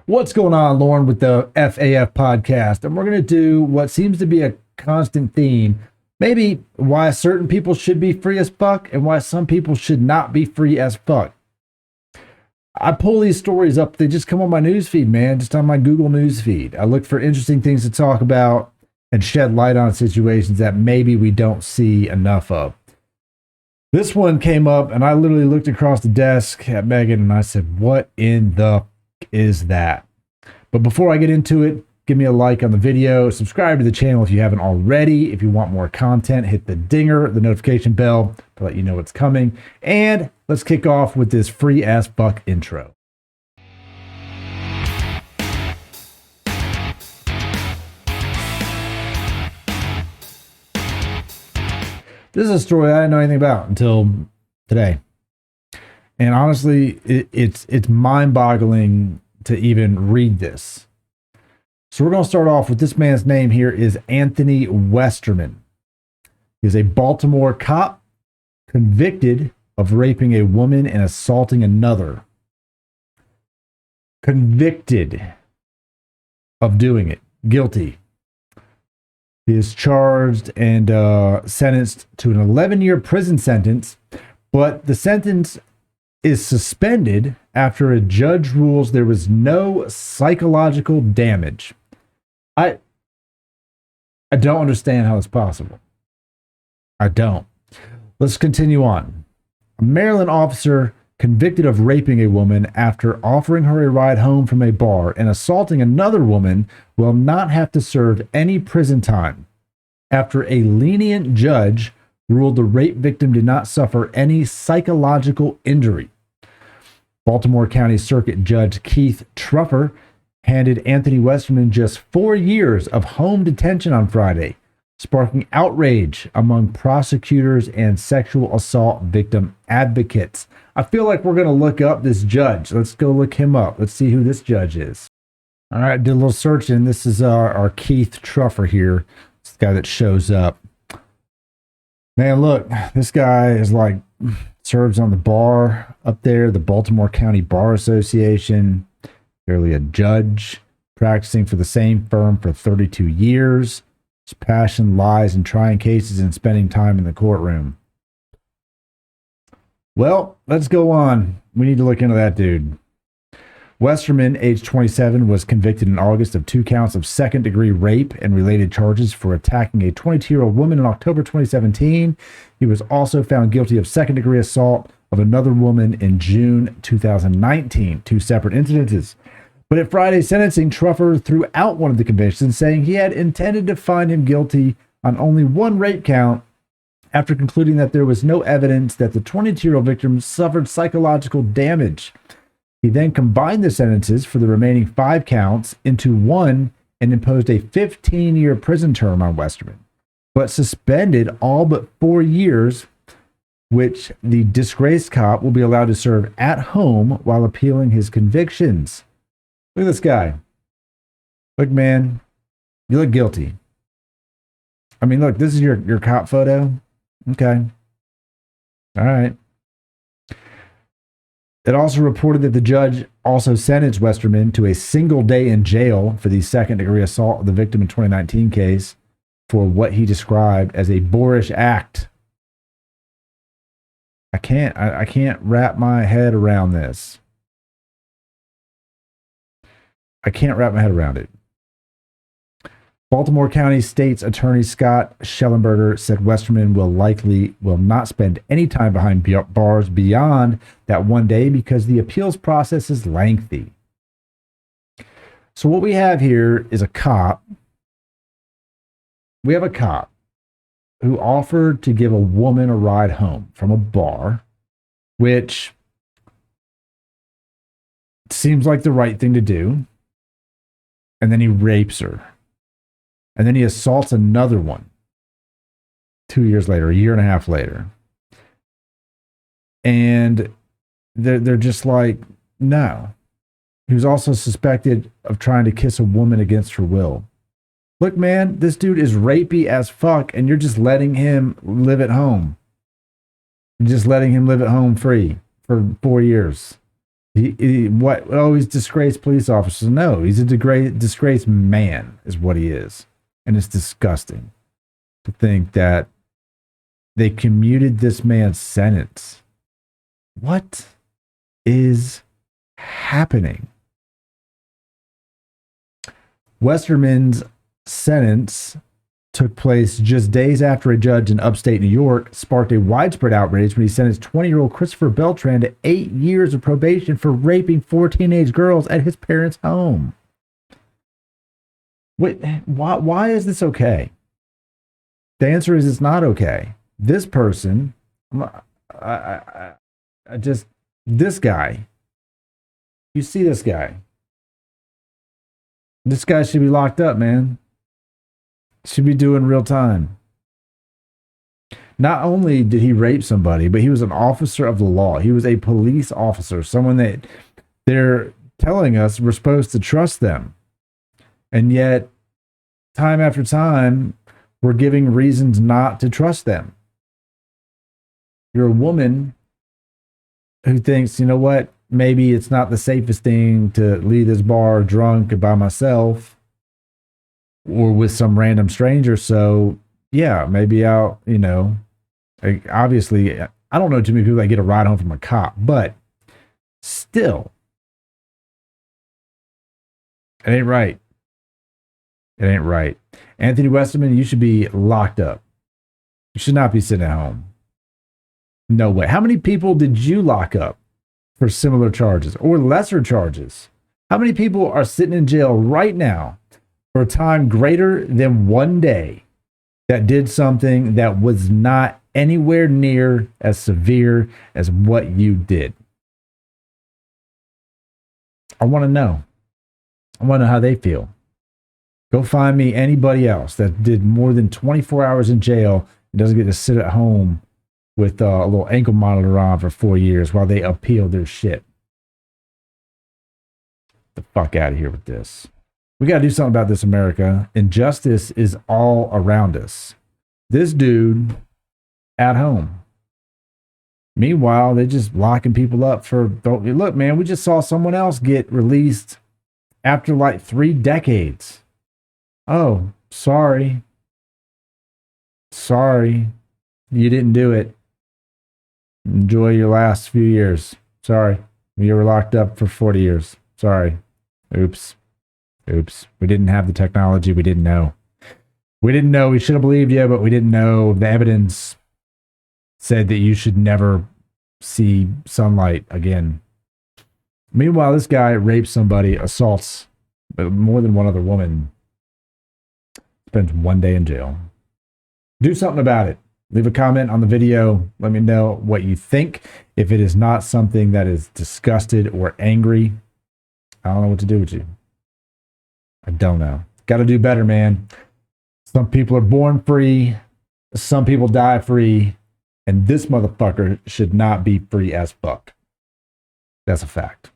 What's going on, Lauren, with the FAF podcast? And we're going to do what seems to be a constant theme. Maybe why certain people should be free as fuck and why some people should not be free as fuck. I pull these stories up. They just come on my news feed, man, just on my Google news feed. I look for interesting things to talk about and shed light on situations that maybe we don't see enough of. This one came up and I literally looked across the desk at Megan and I said, what in the is that? But before I get into it, give me a like on the video, subscribe to the channel if you haven't already. If you want more content, hit the dinger, the notification bell to let you know what's coming. And let's kick off with this free as fuck intro. This is a story I didn't know anything about until today. And honestly, it's mind-boggling to even read this. So we're going to start off with this man's name here is Anthony Westerman. He's a Baltimore cop convicted of raping a woman and assaulting another. Convicted of doing it. Guilty. He is charged and sentenced to an 11-year prison sentence, but the sentence is suspended after a judge rules there was no psychological damage. I don't understand how it's possible. I don't. Let's continue on. A Maryland officer convicted of raping a woman after offering her a ride home from a bar and assaulting another woman will not have to serve any prison time after a lenient judge ruled the rape victim did not suffer any psychological injury. Baltimore County Circuit Judge Keith Truffer handed Anthony Westerman just 4 years of home detention on Friday, sparking outrage among prosecutors and sexual assault victim advocates. I feel like we're going to look up this judge. Let's go look him up. Let's see who this judge is. All right, did a little searching. This is our Keith Truffer here. It's the guy that shows up. Man, look, this guy is like serves on the bar up there, the Baltimore County Bar Association, clearly a judge, practicing for the same firm for 32 years. His passion lies in trying cases and spending time in the courtroom. Well, let's go on. We need to look into that dude. Westerman, age 27, was convicted in August of 2 counts of second-degree rape and related charges for attacking a 22-year-old woman in October 2017. He was also found guilty of second-degree assault of another woman in June 2019, 2 separate incidences. But at Friday's sentencing, Truffer threw out one of the convictions, saying he had intended to find him guilty on only 1 rape count after concluding that there was no evidence that the 22-year-old victim suffered psychological damage. He then combined the sentences for the remaining 5 counts into one and imposed a 15-year prison term on Westerman, but suspended all but 4 years, which the disgraced cop will be allowed to serve at home while appealing his convictions. Look at this guy. Look, man, you look guilty. I mean, look, this is your cop photo. Okay. All right. It also reported that the judge also sentenced Westerman to a single day in jail for the second-degree assault of the victim in 2019 case for what he described as a boorish act. I can't wrap my head around this. I can't wrap my head around it. Baltimore County State's Attorney Scott Schellenberger said Westerman will not spend any time behind bars beyond that 1 day because the appeals process is lengthy. So what we have here is a cop. We have a cop who offered to give a woman a ride home from a bar, which seems like the right thing to do. And then he rapes her. And then he assaults another one 2 years later, a year and a half later. And they're just like, no. He was also suspected of trying to kiss a woman against her will. Look, man, this dude is rapey as fuck, and you're just letting him live at home. You're just letting him live at home free for 4 years. What? Oh, he's disgraced police officers. No, he's a disgraced man, is what he is. And it's disgusting to think that they commuted this man's sentence. What is happening? Westerman's sentence took place just days after a judge in upstate New York sparked a widespread outrage when he sentenced 20-year-old Christopher Beltran to 8 years of probation for raping 4 teenage girls at his parents' home. Wait, why is this okay? The answer is it's not okay. This person, this guy, you see this guy. This guy should be locked up, man. Should be doing real time. Not only did he rape somebody, but he was an officer of the law. He was a police officer, someone that they're telling us we're supposed to trust them. And yet, time after time, we're giving reasons not to trust them. You're a woman who thinks, you know what, maybe it's not the safest thing to leave this bar drunk by myself or with some random stranger. So, yeah, maybe I'll, obviously, I don't know too many people that get a ride home from a cop, but still, it ain't right. It ain't right. Anthony Westerman, you should be locked up. You should not be sitting at home. No way. How many people did you lock up for similar charges or lesser charges? How many people are sitting in jail right now for a time greater than 1 day that did something that was not anywhere near as severe as what you did? I want to know. I want to know how they feel. Go find me anybody else that did more than 24 hours in jail and doesn't get to sit at home with a little ankle monitor on for 4 years while they appeal their shit. Get the fuck out of here with this. We got to do something about this, America. Injustice is all around us. This dude at home. Meanwhile, they're just locking people up for, look, man, we just saw someone else get released after like 3 decades. Oh, sorry. Sorry. You didn't do it. Enjoy your last few years. Sorry. You were locked up for 40 years. Sorry. Oops. We didn't have the technology. We didn't know. We didn't know. We should have believed you, but we didn't know. The evidence said that you should never see sunlight again. Meanwhile, this guy rapes somebody, assaults more than one other woman, spends 1 day in jail. Do something about it. Leave a comment on the video. Let me know what you think. If it is not something that is disgusted or angry, I don't know what to do with you. I don't know. Got to do better, man. Some people are born free. Some people die free. And this motherfucker should not be free as fuck. That's a fact.